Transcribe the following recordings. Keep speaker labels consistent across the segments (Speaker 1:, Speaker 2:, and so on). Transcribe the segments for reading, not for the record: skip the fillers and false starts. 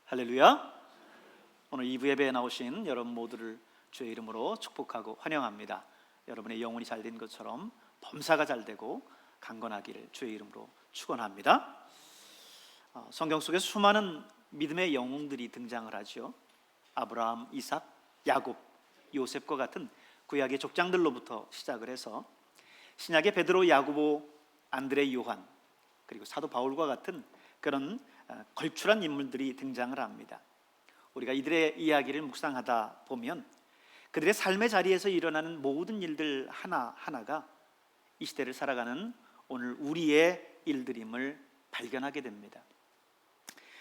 Speaker 1: 할렐루야. 오늘 2부 예배에 나오신 여러분 모두를 주의 이름으로 축복하고 환영합니다. 여러분의 영혼이 잘된 것처럼 범사가 잘되고 강건하기를 주의 이름으로 축원합니다. 성경 속에 수많은 믿음의 영웅들이 등장을 하죠. 아브라함, 이삭, 야곱, 요셉과 같은 구약의 족장들로부터 시작을 해서 신약의 베드로, 야고보, 안드레, 요한, 그리고 사도 바울과 같은 그런 걸출한 인물들이 등장을 합니다. 우리가 이들의 이야기를 묵상하다 보면 그들의 삶의 자리에서 일어나는 모든 일들 하나하나가 이 시대를 살아가는 오늘 우리의 일들임을 발견하게 됩니다.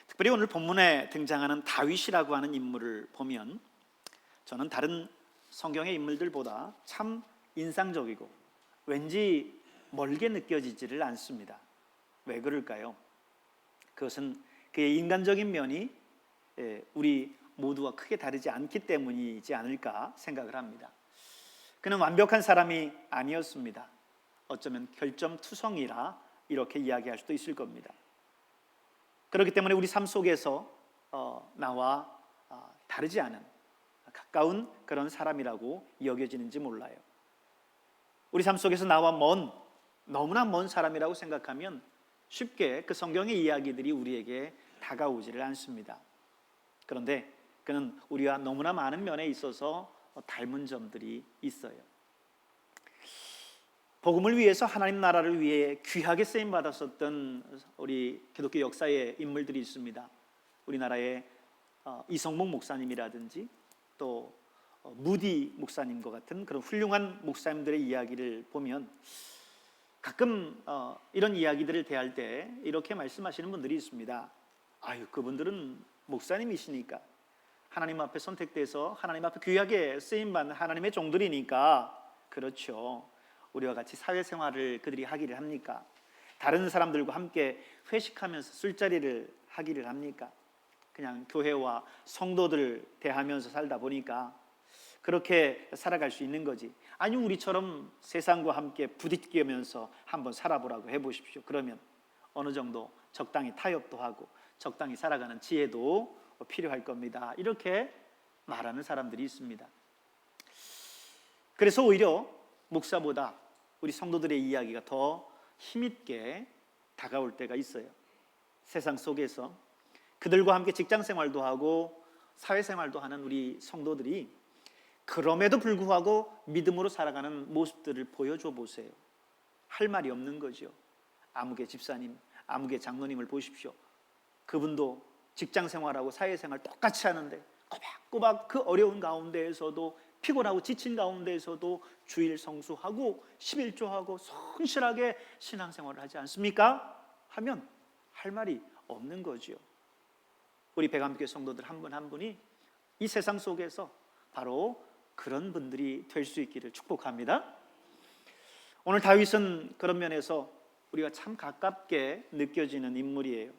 Speaker 1: 특별히 오늘 본문에 등장하는 다윗이라고 하는 인물을 보면 저는 다른 성경의 인물들보다 참 인상적이고 왠지 멀게 느껴지지를 않습니다. 왜 그럴까요? 그것은 그의 인간적인 면이 우리 모두와 크게 다르지 않기 때문이지 않을까 생각을 합니다. 그는 완벽한 사람이 아니었습니다. 어쩌면 결점투성이라 이렇게 이야기할 수도 있을 겁니다. 그렇기 때문에 우리 삶 속에서 나와 다르지 않은 가까운 그런 사람이라고 여겨지는지 몰라요. 우리 삶 속에서 나와 너무나 먼 사람이라고 생각하면 쉽게 그 성경의 이야기들이 우리에게 다가오지를 않습니다. 그런데 그는 우리와 너무나 많은 면에 있어서 닮은 점들이 있어요. 복음을 위해서 하나님 나라를 위해 귀하게 쓰임 받았었던 우리 기독교 역사의 인물들이 있습니다. 우리나라의 이성목 목사님이라든지 또 무디 목사님과 같은 그런 훌륭한 목사님들의 이야기를 보면 가끔 이런 이야기들을 대할 때 이렇게 말씀하시는 분들이 있습니다. 아유, 그분들은 목사님이시니까 하나님 앞에 선택돼서 하나님 앞에 귀하게 쓰임받는 하나님의 종들이니까 그렇죠. 우리와 같이 사회생활을 그들이 하기를 합니까? 다른 사람들과 함께 회식하면서 술자리를 하기를 합니까? 그냥 교회와 성도들을 대하면서 살다 보니까 그렇게 살아갈 수 있는 거지. 아니, 우리처럼 세상과 함께 부딪히면서 한번 살아보라고 해보십시오. 그러면 어느 정도 적당히 타협도 하고 적당히 살아가는 지혜도 필요할 겁니다. 이렇게 말하는 사람들이 있습니다. 그래서 오히려 목사보다 우리 성도들의 이야기가 더 힘있게 다가올 때가 있어요. 세상 속에서 그들과 함께 직장생활도 하고 사회생활도 하는 우리 성도들이 그럼에도 불구하고 믿음으로 살아가는 모습들을 보여줘 보세요. 할 말이 없는 거죠. 아무개 집사님, 아무개 장로님을 보십시오. 그분도 직장생활하고 사회생활 똑같이 하는데 꼬박꼬박 그 어려운 가운데에서도 피곤하고 지친 가운데에서도 주일 성수하고 11조하고 성실하게 신앙생활을 하지 않습니까? 하면 할 말이 없는 거죠. 우리 백암교회 성도들 한 분 한 분이 이 세상 속에서 바로 그런 분들이 될 수 있기를 축복합니다. 오늘 다윗은 그런 면에서 우리가 참 가깝게 느껴지는 인물이에요.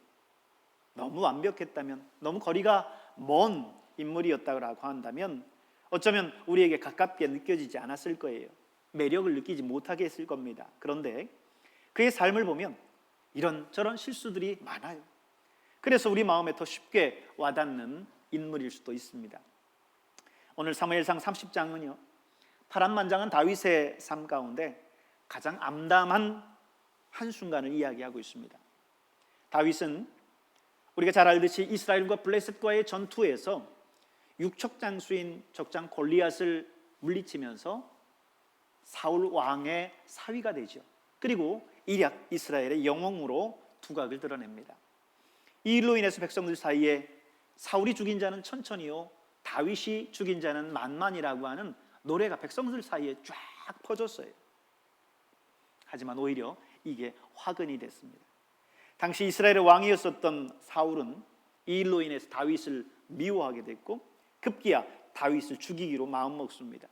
Speaker 1: 너무 완벽했다면, 너무 거리가 먼 인물이었다고 한다면 어쩌면 우리에게 가깝게 느껴지지 않았을 거예요. 매력을 느끼지 못하게 했을 겁니다. 그런데 그의 삶을 보면 이런저런 실수들이 많아요. 그래서 우리 마음에 더 쉽게 와닿는 인물일 수도 있습니다. 오늘 사무엘상 30장은요 파란만장한 다윗의 삶 가운데 가장 암담한 한순간을 이야기하고 있습니다. 다윗은 우리가 잘 알듯이 이스라엘과 블레셋과의 전투에서 육척장수인 적장 골리앗을 물리치면서 사울 왕의 사위가 되죠. 그리고 일약 이스라엘의 영웅으로 두각을 드러냅니다. 이 일로 인해서 백성들 사이에 사울이 죽인 자는 천천히요 다윗이 죽인 자는 만만이라고 하는 노래가 백성들 사이에 쫙 퍼졌어요. 하지만 오히려 이게 화근이 됐습니다. 당시 이스라엘의 왕이었었던 사울은 이 일로 인해서 다윗을 미워하게 됐고 급기야 다윗을 죽이기로 마음먹습니다.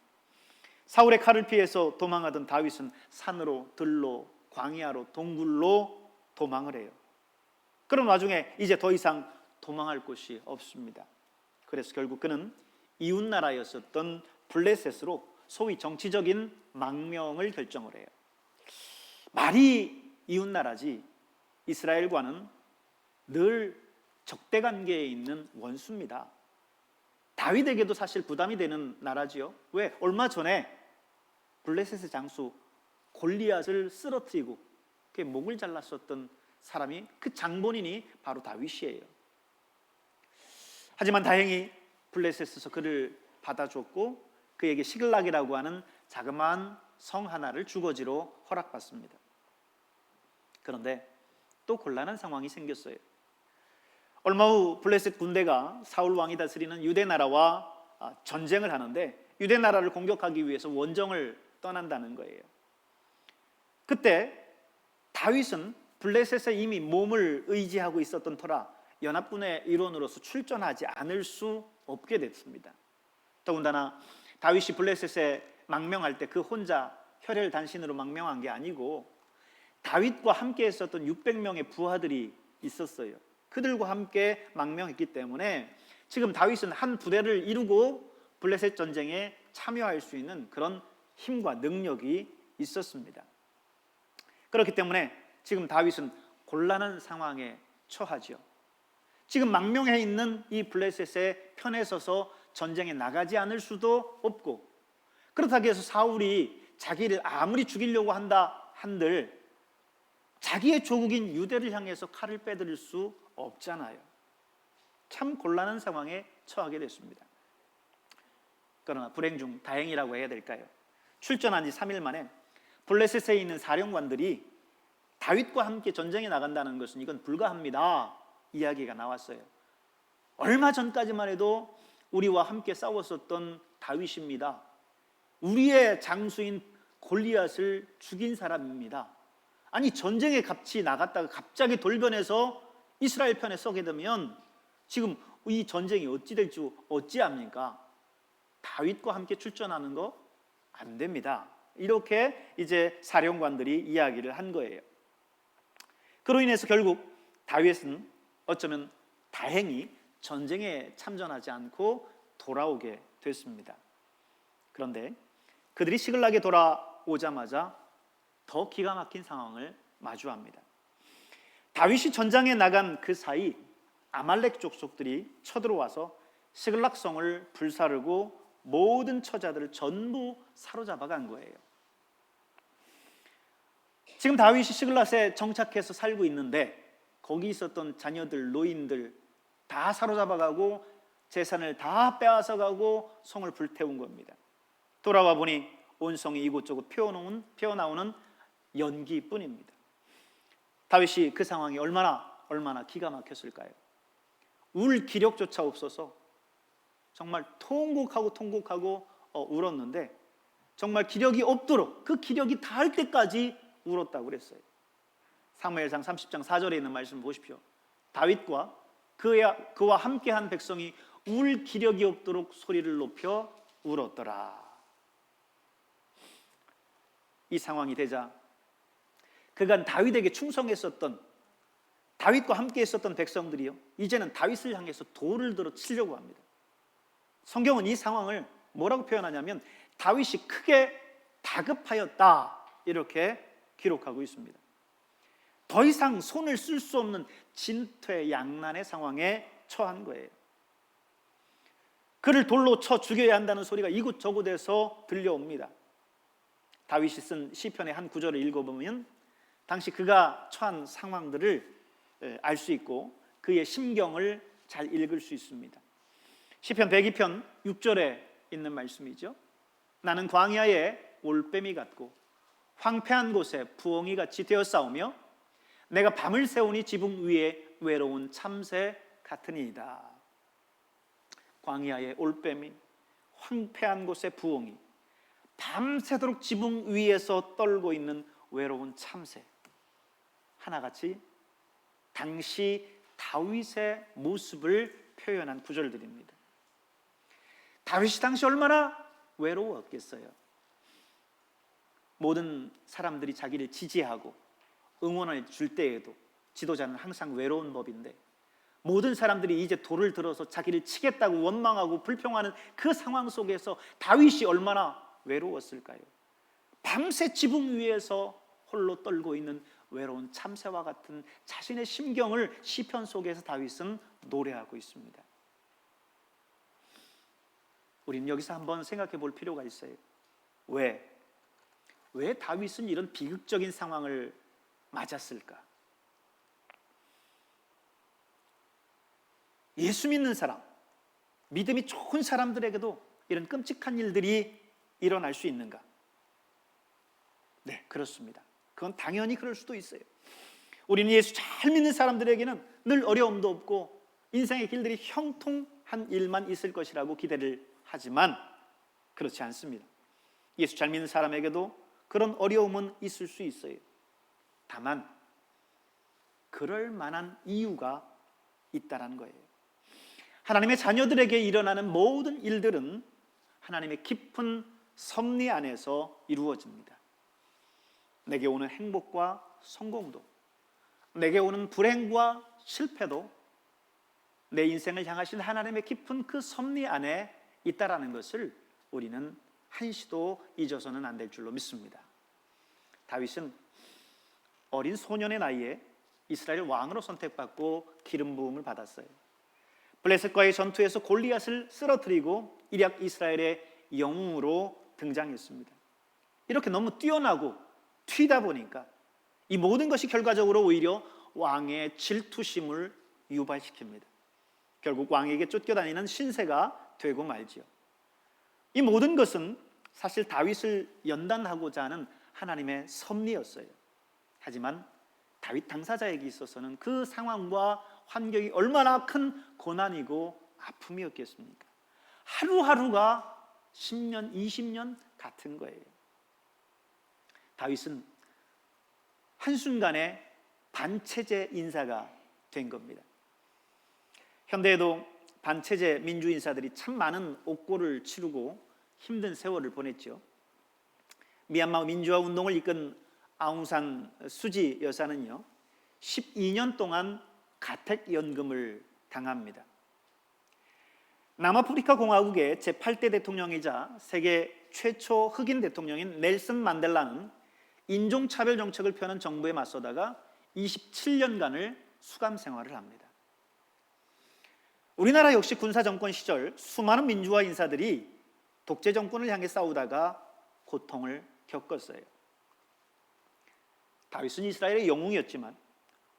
Speaker 1: 사울의 칼을 피해서 도망하던 다윗은 산으로, 들로, 광야로, 동굴로 도망을 해요. 그런 와중에 이제 더 이상 도망할 곳이 없습니다. 그래서 결국 그는 이웃나라였었던 블레셋으로 소위 정치적인 망명을 결정을 해요. 말이 이웃나라지 이스라엘과는 늘 적대 관계에 있는 원수입니다. 다윗에게도 사실 부담이 되는 나라지요. 왜? 얼마 전에 블레셋의 장수 골리앗을 쓰러뜨리고 그의 목을 잘랐었던 사람이, 그 장본인이 바로 다윗이에요. 하지만 다행히 블레셋에서 그를 받아줬고 그에게 시글락이라고 하는 자그마한 성 하나를 주거지로 허락받습니다. 그런데 또 곤란한 상황이 생겼어요. 얼마 후 블레셋 군대가 사울 왕이 다스리는 유대 나라와 전쟁을 하는데 유대 나라를 공격하기 위해서 원정을 떠난다는 거예요. 그때 다윗은 블레셋에 이미 몸을 의지하고 있었던 터라 연합군의 일원으로서 출전하지 않을 수 없게 됐습니다. 더군다나 다윗이 블레셋에 망명할 때 그 혼자 혈혈단신으로 망명한 게 아니고 다윗과 함께 했었던 600명의 부하들이 있었어요. 그들과 함께 망명했기 때문에 지금 다윗은 한 부대를 이루고 블레셋 전쟁에 참여할 수 있는 그런 힘과 능력이 있었습니다. 그렇기 때문에 지금 다윗은 곤란한 상황에 처하죠. 지금 망명해 있는 이 블레셋의 편에 서서 전쟁에 나가지 않을 수도 없고, 그렇다고 해서 사울이 자기를 아무리 죽이려고 한다 한들 자기의 조국인 유대를 향해서 칼을 빼들일 수 없잖아요. 참 곤란한 상황에 처하게 됐습니다. 그러나 불행 중 다행이라고 해야 될까요? 출전한 지 3일 만에 블레셋에 있는 사령관들이 다윗과 함께 전쟁에 나간다는 것은 이건 불가합니다 이야기가 나왔어요. 얼마 전까지만 해도 우리와 함께 싸웠었던 다윗입니다. 우리의 장수인 골리앗을 죽인 사람입니다. 아니, 전쟁에 같이 나갔다가 갑자기 돌변해서 이스라엘 편에 서게 되면 지금 이 전쟁이 어찌 될지 어찌합니까? 다윗과 함께 출전하는 거 안 됩니다. 이렇게 이제 사령관들이 이야기를 한 거예요. 그로 인해서 결국 다윗은 어쩌면 다행히 전쟁에 참전하지 않고 돌아오게 됐습니다. 그런데 그들이 시글락에 돌아오자마자 더 기가 막힌 상황을 마주합니다. 다윗이 전장에 나간 그 사이 아말렉 족속들이 쳐들어와서 시글락 성을 불사르고 모든 처자들을 전부 사로잡아 간 거예요. 지금 다윗이 시글락에 정착해서 살고 있는데 거기 있었던 자녀들, 노인들 다 사로잡아 가고 재산을 다 빼앗아 가고 성을 불태운 겁니다. 돌아와 보니 온 성이 이곳저곳 피어나오는 연기뿐입니다. 다윗이 그 상황이 얼마나 기가 막혔을까요? 울 기력조차 없어서 정말 통곡하고 울었는데 정말 기력이 없도록 그 기력이 닿을 때까지 울었다고 그랬어요. 사무엘상 30장 4절에 있는 말씀 보십시오. 다윗과 그와 함께한 백성이 울 기력이 없도록 소리를 높여 울었더라. 이 상황이 되자 그간 다윗에게 충성했었던, 다윗과 함께 했었던 백성들이요, 이제는 다윗을 향해서 돌을 들어 치려고 합니다. 성경은 이 상황을 뭐라고 표현하냐면 다윗이 크게 다급하였다 이렇게 기록하고 있습니다. 더 이상 손을 쓸 수 없는 진퇴양난의 상황에 처한 거예요. 그를 돌로 쳐 죽여야 한다는 소리가 이곳저곳에서 들려옵니다. 다윗이 쓴 시편의 한 구절을 읽어보면 당시 그가 처한 상황들을 알 수 있고 그의 심경을 잘 읽을 수 있습니다. 시편 102편 6절에 있는 말씀이죠. 나는 광야에 올빼미 같고 황폐한 곳에 부엉이 같이 되었사오며 내가 밤을 새우니 지붕 위에 외로운 참새 같으니이다. 광야에 올빼미, 황폐한 곳에 부엉이, 밤새도록 지붕 위에서 떨고 있는 외로운 참새, 하나같이 당시 다윗의 모습을 표현한 구절들입니다. 다윗이 당시 얼마나 외로웠겠어요. 모든 사람들이 자기를 지지하고 응원을 줄 때에도 지도자는 항상 외로운 법인데 모든 사람들이 이제 돌을 들어서 자기를 치겠다고 원망하고 불평하는 그 상황 속에서 다윗이 얼마나 외로웠을까요? 밤새 지붕 위에서 홀로 떨고 있는 외로운 참새와 같은 자신의 심경을 시편 속에서 다윗은 노래하고 있습니다. 우리는 여기서 한번 생각해 볼 필요가 있어요. 왜 다윗은 이런 비극적인 상황을 맞았을까? 예수 믿는 사람, 믿음이 좋은 사람들에게도 이런 끔찍한 일들이 일어날 수 있는가? 네, 그렇습니다. 그건 당연히 그럴 수도 있어요. 우리는 예수 잘 믿는 사람들에게는 늘 어려움도 없고 인생의 길들이 형통한 일만 있을 것이라고 기대를 하지만 그렇지 않습니다. 예수 잘 믿는 사람에게도 그런 어려움은 있을 수 있어요. 다만 그럴 만한 이유가 있다는 거예요. 하나님의 자녀들에게 일어나는 모든 일들은 하나님의 깊은 섭리 안에서 이루어집니다. 내게 오는 행복과 성공도, 내게 오는 불행과 실패도 내 인생을 향하신 하나님의 깊은 그 섭리 안에 있다라는 것을 우리는 한시도 잊어서는 안 될 줄로 믿습니다. 다윗은 어린 소년의 나이에 이스라엘 왕으로 선택받고 기름 부음을 받았어요. 블레셋과의 전투에서 골리앗을 쓰러뜨리고 일약 이스라엘의 영웅으로 등장했습니다. 이렇게 너무 뛰어나고 튀다 보니까 이 모든 것이 결과적으로 오히려 왕의 질투심을 유발시킵니다. 결국 왕에게 쫓겨다니는 신세가 되고 말지요. 이 모든 것은 사실 다윗을 연단하고자 하는 하나님의 섭리였어요. 하지만 다윗 당사자에게 있어서는 그 상황과 환경이 얼마나 큰 고난이고 아픔이었겠습니까? 하루하루가 10년, 20년 같은 거예요. 다윗은 한순간에 반체제 인사가 된 겁니다. 현대에도 반체제 민주 인사들이 참 많은 옥고를 치르고 힘든 세월을 보냈죠. 미얀마 민주화 운동을 이끈 아웅산 수지 여사는요 12년 동안 가택연금을 당합니다. 남아프리카 공화국의 제8대 대통령이자 세계 최초 흑인 대통령인 넬슨 만델라는 인종차별 정책을 펴는 정부에 맞서다가 27년간을 수감 생활을 합니다. 우리나라 역시 군사정권 시절 수많은 민주화 인사들이 독재 정권을 향해 싸우다가 고통을 겪었어요. 다윗은 이스라엘의 영웅이었지만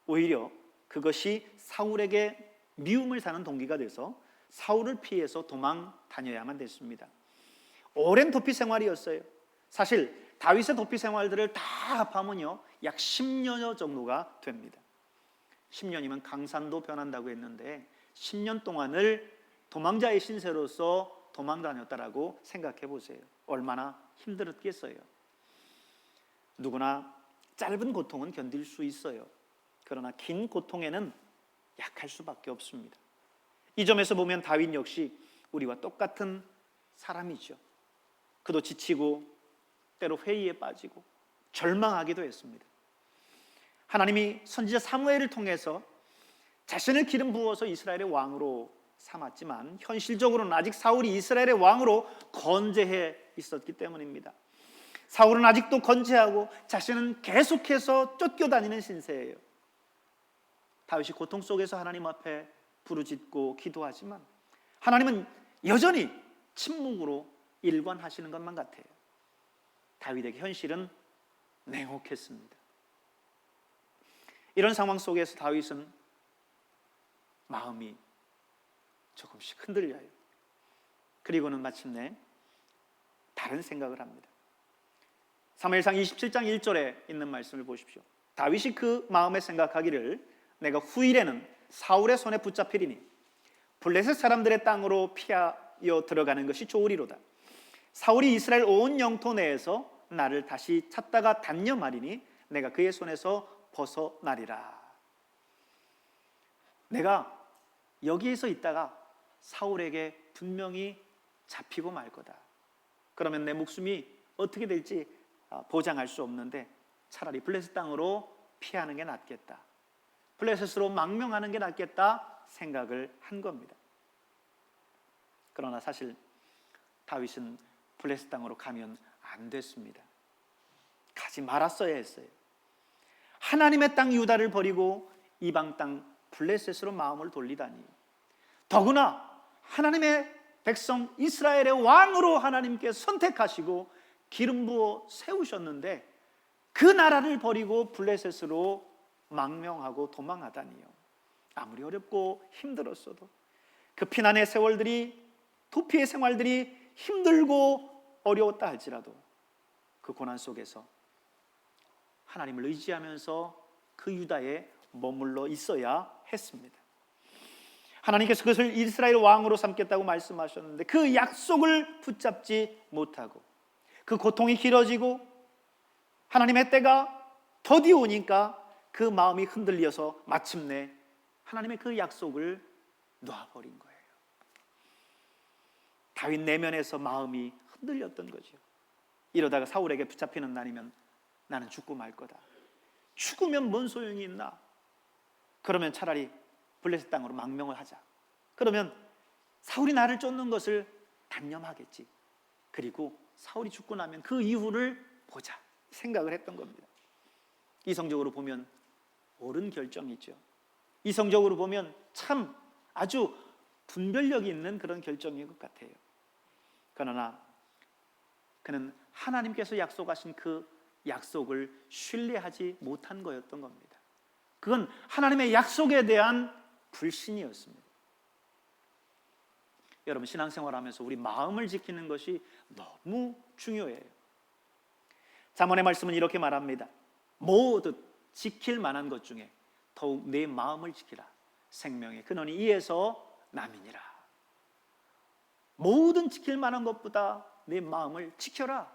Speaker 1: 오히려 그것이 사울에게 미움을 사는 동기가 돼서 사울을 피해서 도망 다녀야만 됐습니다. 오랜 도피 생활이었어요. 사실 다윗의 도피 생활들을 다 합하면요 약 10년여 정도가 됩니다. 10년이면 강산도 변한다고 했는데 10년 동안을 도망자의 신세로서 도망 다녔다라고 생각해 보세요. 얼마나 힘들었겠어요. 누구나 짧은 고통은 견딜 수 있어요. 그러나 긴 고통에는 약할 수밖에 없습니다. 이 점에서 보면 다윗 역시 우리와 똑같은 사람이죠. 그도 지치고 때로 회의에 빠지고 절망하기도 했습니다. 하나님이 선지자 사무엘을 통해서 자신을 기름 부어서 이스라엘의 왕으로 삼았지만 현실적으로는 아직 사울이 이스라엘의 왕으로 건재해 있었기 때문입니다. 사울은 아직도 건재하고 자신은 계속해서 쫓겨다니는 신세예요. 다윗이 고통 속에서 하나님 앞에 부르짖고 기도하지만 하나님은 여전히 침묵으로 일관하시는 것만 같아요. 다윗에게 현실은 냉혹했습니다. 이런 상황 속에서 다윗은 마음이 조금씩 흔들려요. 그리고는 마침내 다른 생각을 합니다. 사무엘상 27장 1절에 있는 말씀을 보십시오. 다윗이 그 마음에 생각하기를 내가 후일에는 사울의 손에 붙잡히리니 블레셋 사람들의 땅으로 피하여 들어가는 것이 좋으리로다. 사울이 이스라엘 온 영토 내에서 나를 다시 찾다가 단녀 말이니 내가 그의 손에서 벗어나리라. 내가 여기에서 있다가 사울에게 분명히 잡히고 말 거다. 그러면 내 목숨이 어떻게 될지 보장할 수 없는데 차라리 블레셋 땅으로 피하는 게 낫겠다. 블레셋으로 망명하는 게 낫겠다 생각을 한 겁니다. 그러나 사실 다윗은 블레셋 땅으로 가면 안 됐습니다. 가지 말았어야 했어요. 하나님의 땅 유다를 버리고 이방 땅 블레셋으로 마음을 돌리다니 더구나 하나님의 백성 이스라엘의 왕으로 하나님께 선택하시고 기름 부어 세우셨는데 그 나라를 버리고 블레셋으로 망명하고 도망하다니요. 아무리 어렵고 힘들었어도 그 피난의 세월들이, 도피의 생활들이 힘들고 어려웠다 할지라도 그 고난 속에서 하나님을 의지하면서 그 유다에 머물러 있어야 했습니다. 하나님께서 그것을 이스라엘 왕으로 삼겠다고 말씀하셨는데 그 약속을 붙잡지 못하고 그 고통이 길어지고 하나님의 때가 더디 오니까 그 마음이 흔들려서 마침내 하나님의 그 약속을 놔버린 거예요. 다윗 내면에서 마음이 흔들렸던 거죠. 이러다가 사울에게 붙잡히는 날이면 나는 죽고 말 거다. 죽으면 뭔 소용이 있나? 그러면 차라리 블레셋 땅으로 망명을 하자. 그러면 사울이 나를 쫓는 것을 단념하겠지. 그리고 사울이 죽고 나면 그 이후를 보자 생각을 했던 겁니다. 이성적으로 보면 옳은 결정이죠. 이성적으로 보면 참 아주 분별력이 있는 그런 결정인 것 같아요. 그러나 그는 하나님께서 약속하신 그 약속을 신뢰하지 못한 거였던 겁니다. 그건 하나님의 약속에 대한 불신이었습니다. 여러분, 신앙생활하면서 우리 마음을 지키는 것이 너무 중요해요. 잠언의 말씀은 이렇게 말합니다. 모두 지킬 만한 것 중에 더욱 내 마음을 지키라. 생명의 근원이 이에서 남이니라. 모든 지킬 만한 것보다 내 마음을 지켜라.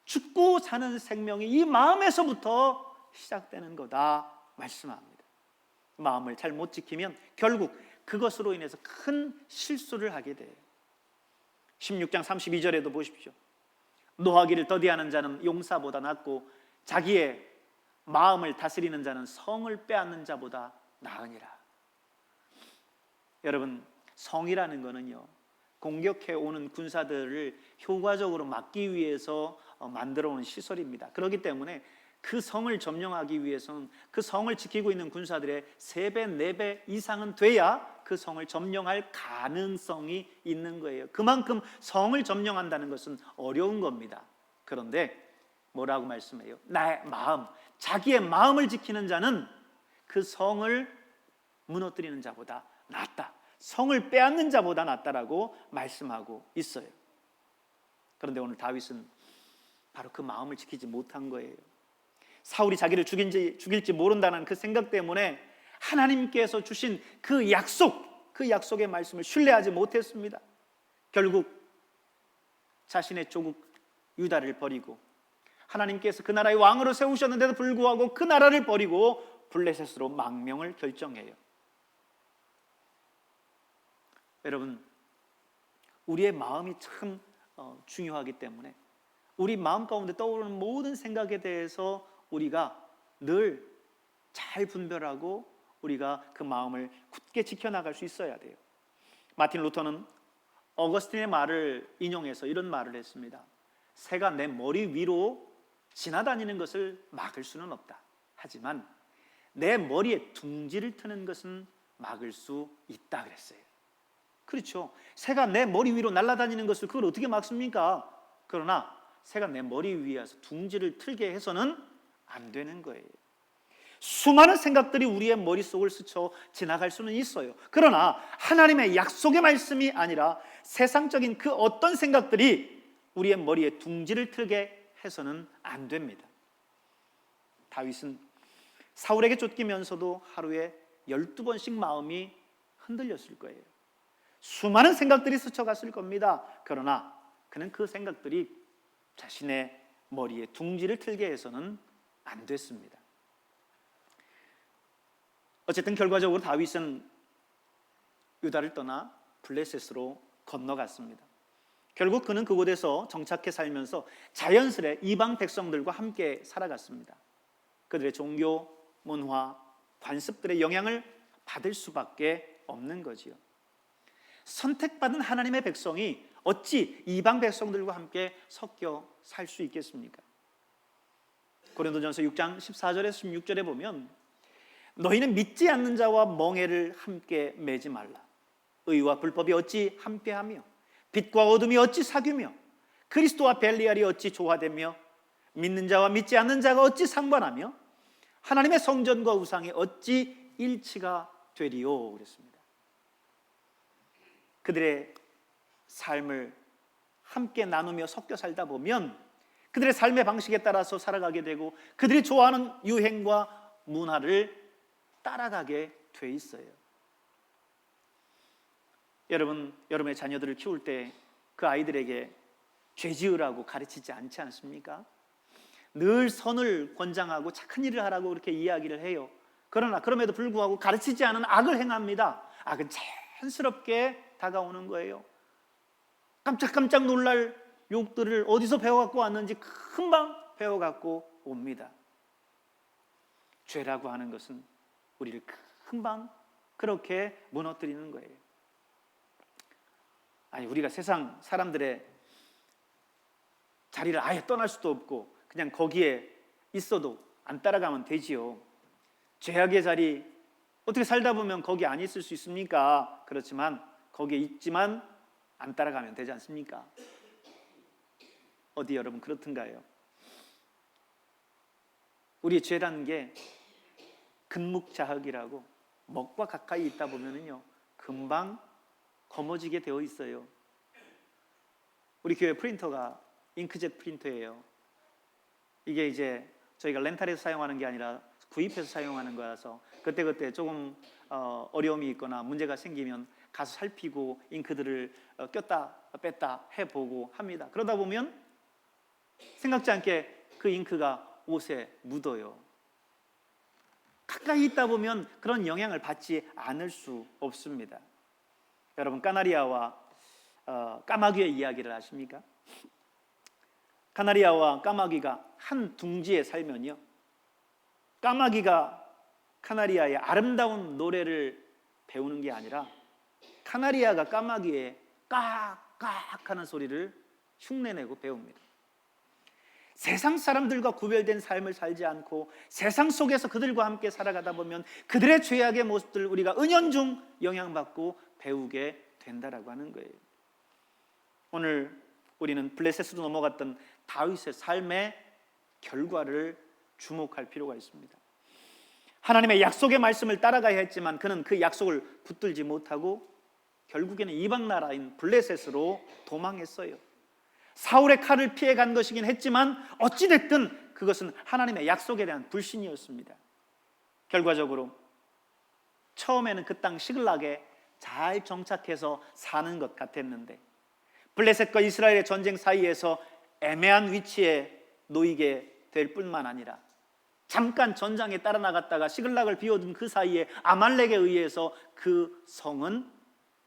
Speaker 1: 죽고 사는 생명이 이 마음에서부터 시작되는 거다 말씀합니다. 마음을 잘못 지키면 결국 그것으로 인해서 큰 실수를 하게 돼요. 16장 32절에도 보십시오. 노하기를 더디하는 자는 용사보다 낫고 자기의 마음을 다스리는 자는 성을 빼앗는 자보다 나으니라. 여러분, 성이라는 거는요, 공격해 오는 군사들을 효과적으로 막기 위해서 만들어 놓은 시설입니다. 그렇기 때문에 그 성을 점령하기 위해서는 그 성을 지키고 있는 군사들의 3배, 4배 이상은 돼야 그 성을 점령할 가능성이 있는 거예요. 그만큼 성을 점령한다는 것은 어려운 겁니다. 그런데 뭐라고 말씀해요? 나의 마음, 자기의 마음을 지키는 자는 그 성을 무너뜨리는 자보다 낫다. 성을 빼앗는 자보다 낫다라고 말씀하고 있어요. 그런데 오늘 다윗은 바로 그 마음을 지키지 못한 거예요. 사울이 자기를 죽일지 모른다는 그 생각 때문에 하나님께서 주신 그 약속의 말씀을 신뢰하지 못했습니다. 결국 자신의 조국 유다를 버리고 하나님께서 그 나라의 왕으로 세우셨는데도 불구하고 그 나라를 버리고 블레셋으로 망명을 결정해요. 여러분, 우리의 마음이 참 중요하기 때문에 우리 마음 가운데 떠오르는 모든 생각에 대해서 우리가 늘 잘 분별하고 우리가 그 마음을 굳게 지켜나갈 수 있어야 돼요. 마틴 루터는 어거스틴의 말을 인용해서 이런 말을 했습니다. 새가 내 머리 위로 지나다니는 것을 막을 수는 없다. 하지만 내 머리에 둥지를 트는 것은 막을 수 있다 그랬어요. 그렇죠. 새가 내 머리 위로 날아다니는 것을 그걸 어떻게 막습니까? 그러나 새가 내 머리 위에서 둥지를 틀게 해서는 안 되는 거예요. 수많은 생각들이 우리의 머릿속을 스쳐 지나갈 수는 있어요. 그러나 하나님의 약속의 말씀이 아니라 세상적인 그 어떤 생각들이 우리의 머리에 둥지를 틀게 해서는 안 됩니다. 다윗은 사울에게 쫓기면서도 하루에 12번씩 마음이 흔들렸을 거예요. 수많은 생각들이 스쳐갔을 겁니다. 그러나 그는 그 생각들이 자신의 머리에 둥지를 틀게 해서는 안 됐습니다. 어쨌든 결과적으로 다윗은 유다를 떠나 블레셋으로 건너갔습니다. 결국 그는 그곳에서 정착해 살면서 자연스레 이방 백성들과 함께 살아갔습니다. 그들의 종교, 문화, 관습들의 영향을 받을 수밖에 없는 거지요. 선택받은 하나님의 백성이 어찌 이방 백성들과 함께 섞여 살 수 있겠습니까? 고린도전서 6장 14절에서 16절에 보면 너희는 믿지 않는 자와 멍에를 함께 매지 말라. 의와 불법이 어찌 함께하며 빛과 어둠이 어찌 사귀며 그리스도와 벨리알이 어찌 조화되며 믿는 자와 믿지 않는 자가 어찌 상관하며 하나님의 성전과 우상이 어찌 일치가 되리요 그랬습니다. 그들의 삶을 함께 나누며 섞여 살다 보면 그들의 삶의 방식에 따라서 살아가게 되고 그들이 좋아하는 유행과 문화를 따라가게 돼 있어요. 여러분, 여러분의 자녀들을 키울 때 그 아이들에게 죄 지으라고 가르치지 않지 않습니까? 늘 선을 권장하고 착한 일을 하라고 그렇게 이야기를 해요. 그러나 그럼에도 불구하고 가르치지 않은 악을 행합니다. 악은 자연스럽게 다가오는 거예요. 깜짝깜짝 놀랄 욕들을 어디서 배워갖고 왔는지 금방 배워갖고 옵니다. 죄라고 하는 것은 우리를 금방 그렇게 무너뜨리는 거예요. 아니, 우리가 세상 사람들의 자리를 아예 떠날 수도 없고 그냥 거기에 있어도 안 따라가면 되지요. 죄악의 자리 어떻게 살다 보면 거기 안 있을 수 있습니까? 그렇지만 거기에 있지만 안 따라가면 되지 않습니까? 어디 여러분 그렇던가요? 우리의 죄라는 게 근묵자학이라고 먹과 가까이 있다 보면은요 금방 거머지게 되어 있어요. 우리 교회 프린터가 잉크젯 프린터예요. 이게 이제 저희가 렌탈해서 사용하는 게 아니라 구입해서 사용하는 거라서 그때그때 조금 어려움이 있거나 문제가 생기면 가서 살피고 잉크들을 꼈다 뺐다 해보고 합니다. 그러다 보면 생각지 않게 그 잉크가 옷에 묻어요. 가까이 있다 보면 그런 영향을 받지 않을 수 없습니다. 여러분, 까나리아와 까마귀의 이야기를 아십니까? 카나리아와 까마귀가 한 둥지에 살면요 까마귀가 카나리아의 아름다운 노래를 배우는 게 아니라 카나리아가 까마귀의 깍깍 하는 소리를 흉내내고 배웁니다. 세상 사람들과 구별된 삶을 살지 않고 세상 속에서 그들과 함께 살아가다 보면 그들의 죄악의 모습들을 우리가 은연중 영향받고 배우게 된다라고 하는 거예요. 오늘 우리는 블레셋으로 넘어갔던 다윗의 삶의 결과를 주목할 필요가 있습니다. 하나님의 약속의 말씀을 따라가야 했지만 그는 그 약속을 붙들지 못하고 결국에는 이방 나라인 블레셋으로 도망했어요. 사울의 칼을 피해간 것이긴 했지만 어찌됐든 그것은 하나님의 약속에 대한 불신이었습니다. 결과적으로 처음에는 그 땅 시글락에 잘 정착해서 사는 것 같았는데 블레셋과 이스라엘의 전쟁 사이에서 애매한 위치에 놓이게 될 뿐만 아니라 잠깐 전장에 따라 나갔다가 시글락을 비워둔 그 사이에 아말렉에 의해서 그 성은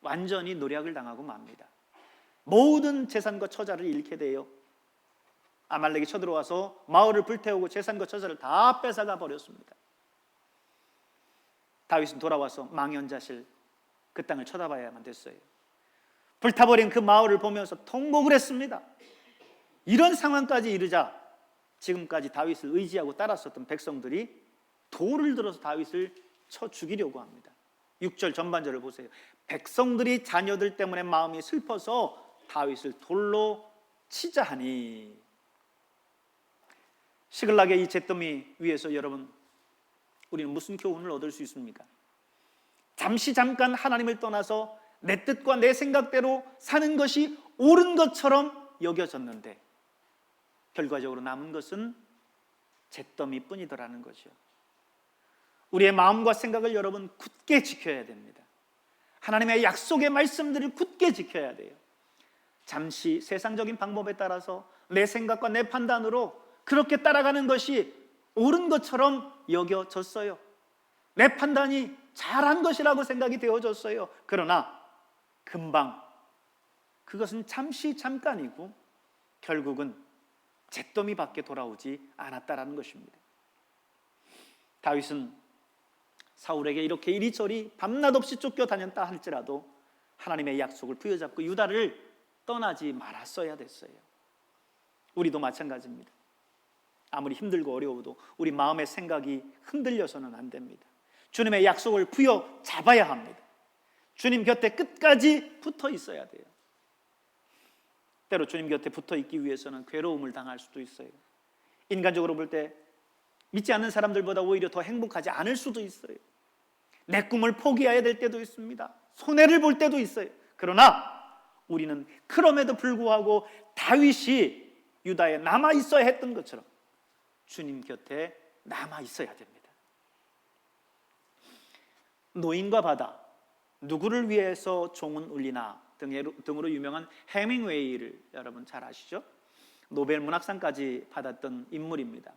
Speaker 1: 완전히 노략을 당하고 맙니다. 모든 재산과 처자를 잃게 돼요. 아말렉이 쳐들어와서 마을을 불태우고 재산과 처자를 다 뺏어가 버렸습니다. 다윗은 돌아와서 망연자실 그 땅을 쳐다봐야만 됐어요. 불타버린 그 마을을 보면서 통곡을 했습니다. 이런 상황까지 이르자 지금까지 다윗을 의지하고 따랐었던 백성들이 돌을 들어서 다윗을 쳐 죽이려고 합니다. 6절 전반절을 보세요. 백성들이 자녀들 때문에 마음이 슬퍼서 다윗을 돌로 치자 하니. 시글락의 이 잿더미 위에서 여러분 우리는 무슨 교훈을 얻을 수 있습니까? 잠깐 하나님을 떠나서 내 뜻과 내 생각대로 사는 것이 옳은 것처럼 여겨졌는데 결과적으로 남은 것은 잿더미뿐이더라는 거죠. 우리의 마음과 생각을 여러분 굳게 지켜야 됩니다. 하나님의 약속의 말씀들을 굳게 지켜야 돼요. 잠시 세상적인 방법에 따라서 내 생각과 내 판단으로 그렇게 따라가는 것이 옳은 것처럼 여겨졌어요. 내 판단이 잘한 것이라고 생각이 되어졌어요. 그러나 금방 그것은 잠깐이고 결국은 잿더미 밖에 돌아오지 않았다라는 것입니다. 다윗은 사울에게 이렇게 이리저리 밤낮 없이 쫓겨다녔다 할지라도 하나님의 약속을 부여잡고 유다를 떠나지 말았어야 됐어요. 우리도 마찬가지입니다. 아무리 힘들고 어려워도 우리 마음의 생각이 흔들려서는 안 됩니다. 주님의 약속을 부여잡아야 합니다. 주님 곁에 끝까지 붙어 있어야 돼요. 때로 주님 곁에 붙어 있기 위해서는 괴로움을 당할 수도 있어요. 인간적으로 볼 때 믿지 않는 사람들보다 오히려 더 행복하지 않을 수도 있어요. 내 꿈을 포기해야 될 때도 있습니다. 손해를 볼 때도 있어요. 그러나 우리는 그럼에도 불구하고 다윗이 유다에 남아 있어야 했던 것처럼 주님 곁에 남아 있어야 됩니다. 노인과 바다, 누구를 위해서 종은 울리나 등으로 유명한 해밍웨이를 여러분 잘 아시죠? 노벨 문학상까지 받았던 인물입니다.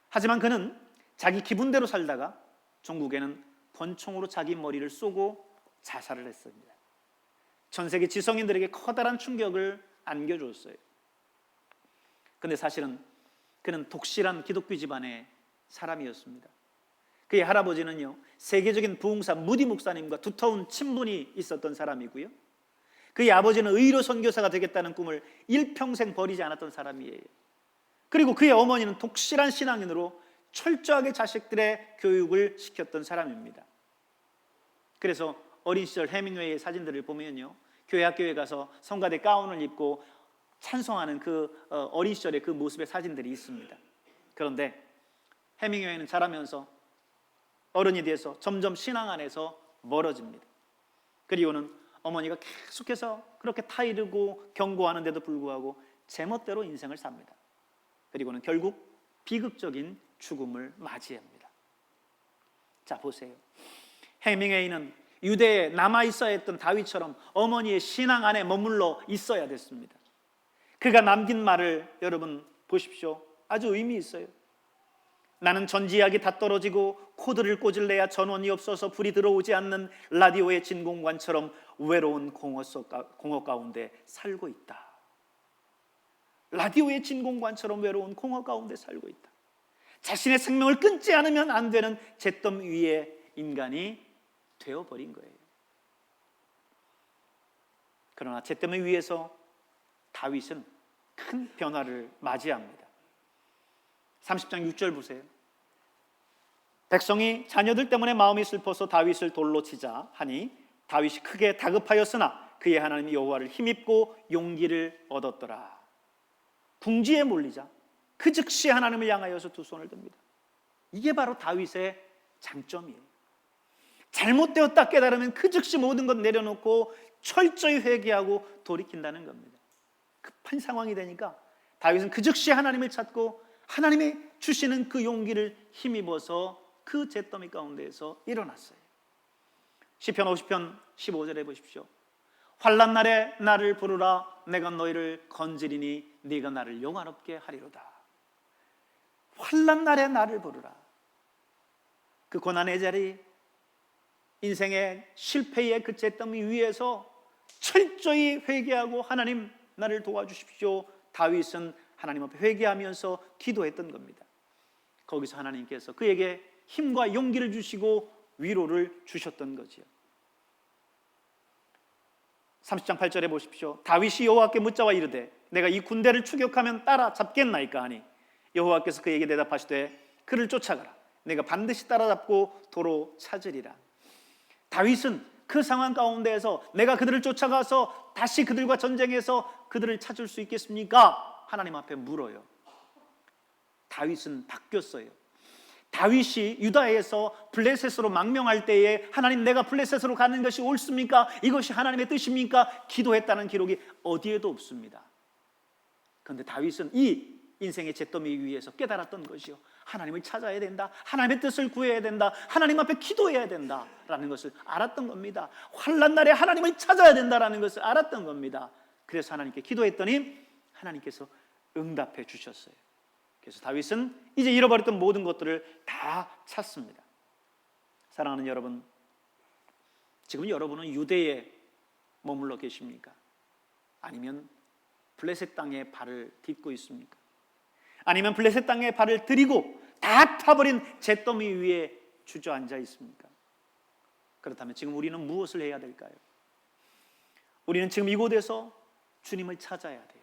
Speaker 1: 하지만 그는 자기 기분대로 살다가 종국에는 권총으로 자기 머리를 쏘고 자살을 했습니다. 전 세계 지성인들에게 커다란 충격을 안겨줬어요. 그런데 사실은 그는 독실한 기독교 집안의 사람이었습니다. 그의 할아버지는요, 세계적인 부흥사 무디 목사님과 두터운 친분이 있었던 사람이고요, 그의 아버지는 의로 선교사가 되겠다는 꿈을 일평생 버리지 않았던 사람이에요. 그리고 그의 어머니는 독실한 신앙인으로 철저하게 자식들의 교육을 시켰던 사람입니다. 그래서 어린 시절 해밍웨이의 사진들을 보면요, 교회 학교에 가서 성가대 가운을 입고 찬송하는 그 어린 시절의 그 모습의 사진들이 있습니다. 그런데 해밍웨이는 자라면서 어른이 돼서 점점 신앙 안에서 멀어집니다. 그리고는 어머니가 계속해서 그렇게 타이르고 경고하는데도 불구하고 제멋대로 인생을 삽니다. 그리고는 결국 비극적인 죽음을 맞이합니다. 자, 보세요. 해밍웨이는 유대에 남아있어야 했던 다윗처럼 어머니의 신앙 안에 머물러 있어야 됐습니다. 그가 남긴 말을 여러분 보십시오. 아주 의미 있어요. 나는 전지약이 다 떨어지고 코드를 꽂을래야 전원이 없어서 불이 들어오지 않는 라디오의 진공관처럼 외로운 공허 가운데 살고 있다. 라디오의 진공관처럼 외로운 공허 가운데 살고 있다. 자신의 생명을 끊지 않으면 안 되는 잿더미 위에 인간이 되어버린 거예요. 그러나 잿더미 위에서 다윗은 큰 변화를 맞이합니다. 30장 6절 보세요. 백성이 자녀들 때문에 마음이 슬퍼서 다윗을 돌로 치자 하니 다윗이 크게 다급하였으나 그의 하나님 여호와를 힘입고 용기를 얻었더라. 궁지에 몰리자 그 즉시 하나님을 향하여서 두 손을 듭니다. 이게 바로 다윗의 장점이에요. 잘못되었다 깨달으면 그 즉시 모든 것 내려놓고 철저히 회개하고 돌이킨다는 겁니다. 급한 상황이 되니까 다윗은 그 즉시 하나님을 찾고 하나님이 주시는 그 용기를 힘입어서 그 잿더미 가운데에서 일어났어요. 시편 50편 15절에 보십시오. 환난 날에 나를 부르라. 내가 너희를 건지리니 네가 나를 영화롭게 하리로다. 환난 날에 나를 부르라. 그 고난의 자리, 인생의 실패의 그 잿더미 위에서 철저히 회개하고 하나님 나를 도와주십시오. 다윗은 하나님 앞에 회개하면서 기도했던 겁니다. 거기서 하나님께서 그에게 힘과 용기를 주시고 위로를 주셨던 거지요. 30장 8절에 보십시오. 다윗이 여호와께 묻자와 이르되 내가 이 군대를 추격하면 따라잡겠나이까 하니 여호와께서 그에게 대답하시되 그를 쫓아가라. 내가 반드시 따라잡고 도로 찾으리라. 다윗은 그 상황 가운데에서 내가 그들을 쫓아가서 다시 그들과 전쟁해서 그들을 찾을 수 있겠습니까? 하나님 앞에 물어요. 다윗은 바뀌었어요. 다윗이 유다에서 블레셋으로 망명할 때에 하나님 내가 블레셋으로 가는 것이 옳습니까? 이것이 하나님의 뜻입니까? 기도했다는 기록이 어디에도 없습니다. 그런데 다윗은 이 인생의 잿더미 위에서 깨달았던 것이요, 하나님을 찾아야 된다, 하나님의 뜻을 구해야 된다, 하나님 앞에 기도해야 된다라는 것을 알았던 겁니다. 환난 날에 하나님을 찾아야 된다라는 것을 알았던 겁니다. 그래서 하나님께 기도했더니 하나님께서 응답해 주셨어요. 그래서 다윗은 이제 잃어버렸던 모든 것들을 다 찾습니다. 사랑하는 여러분, 지금 여러분은 유대에 머물러 계십니까? 아니면 블레셋 땅에 발을 딛고 있습니까? 아니면 블레셋 땅에 발을 들이고 다 타버린 잿더미 위에 주저앉아 있습니까? 그렇다면 지금 우리는 무엇을 해야 될까요? 우리는 지금 이곳에서 주님을 찾아야 돼요.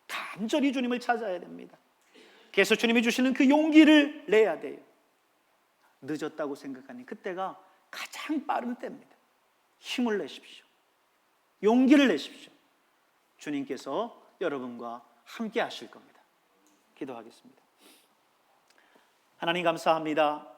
Speaker 1: 간절히 주님을 찾아야 됩니다. 그래서 주님이 주시는 그 용기를 내야 돼요. 늦었다고 생각하니 그때가 가장 빠른 때입니다. 힘을 내십시오. 용기를 내십시오. 주님께서 여러분과 함께 하실 겁니다. 기도하겠습니다. 하나님 감사합니다.